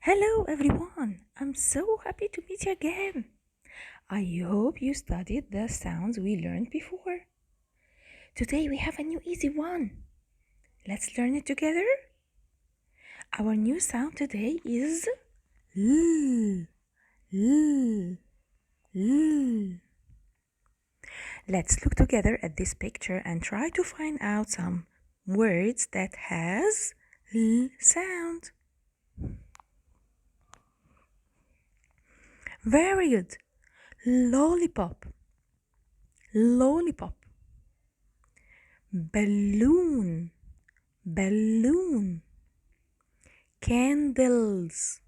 Hello everyone! I'm so happy to meet you again. I hope you studied the sounds we learned before. Today we have a new easy one. Let's learn it together. Our new sound today is L. L. L. Let's look together at this picture and try to find out some words that has L sound. Very good. Lollipop. Lollipop. Balloon. Balloon. Candles.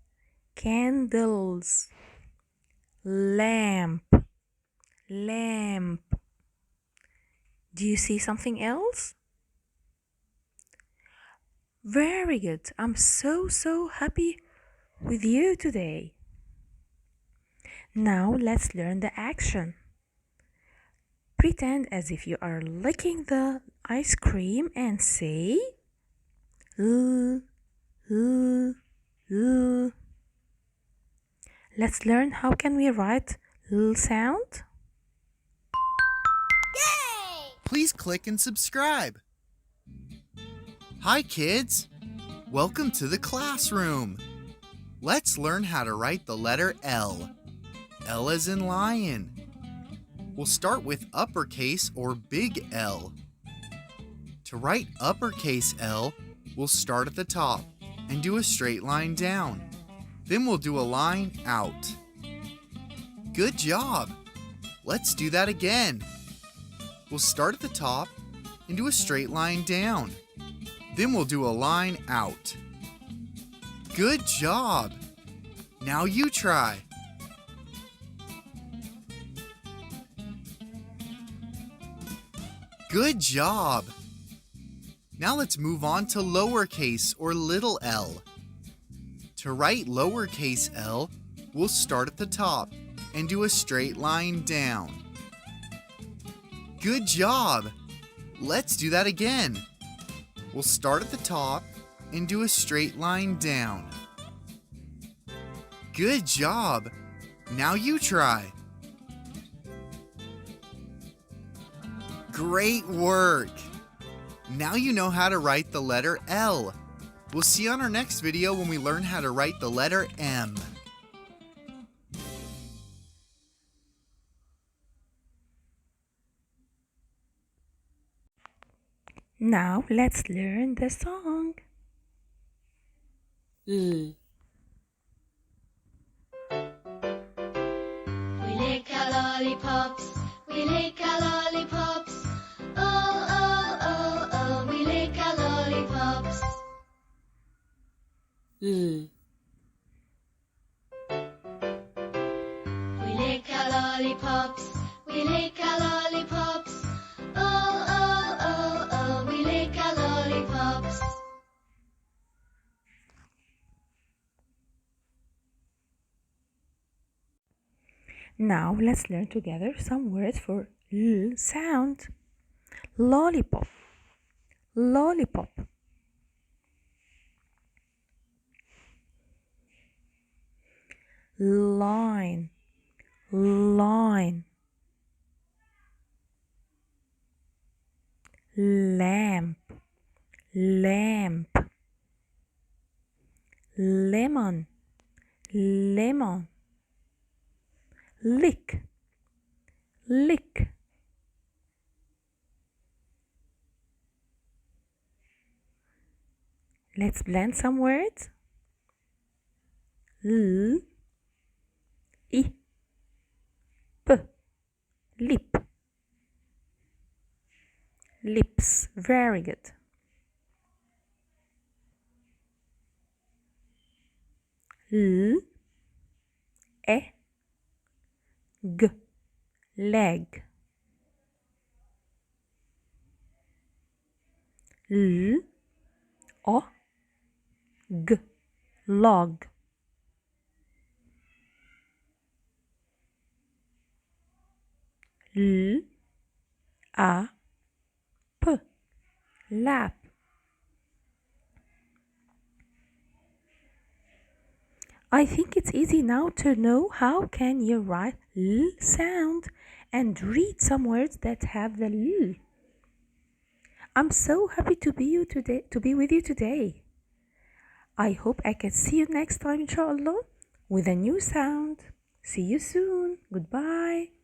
Candles. Lamp. Lamp. Do you see something else? Very good. I'm so happy with you today. Now let's learn the action. Pretend as if you are licking the ice cream and say L, L, L. Let's learn how can we write L sound. Please click and subscribe. Hi kids! Welcome to the classroom. Let's learn how to write the letter L. L as in lion. We'll start with uppercase or big L. To write uppercase L, we'll start at the top and do a straight line down. Then we'll do a line out. Good job! Let's do that again. We'll start at the top and do a straight line down. Then we'll do a line out. Good job! Now you try. Good job! Now let's move on to lowercase or little l. To write lowercase l, we'll start at the top and do a straight line down. Good job! Let's do that again. We'll start at the top and do a straight line down. Good job! Now you try. Great work! Now you know how to write the letter L. We'll see you on our next video when we learn how to write the letter M. Now let's learn the song. L. We lick our lollipops, we lick our lollipops. Oh, oh, oh, oh, we lick our lollipops. L. We lick our lollipops, we lick our lollipops. Oh, oh, oh, oh, we lick our lollipops. Now let's learn together some words for L sound. Lollipop. Lollipop. Line. Line. Lamp. Lamp. Lemon. Lemon. Lick. Lick. Let's blend some words. L, I, P, lip. Lips. Very good. L, E, G, leg. L, O, G, log. L, A, P, lap. I think it's easy now to know how can you write L sound and read some words that have the L. I'm so happy to be with you today. I hope I can see you next time, inshallah, with a new sound. See you soon. Goodbye.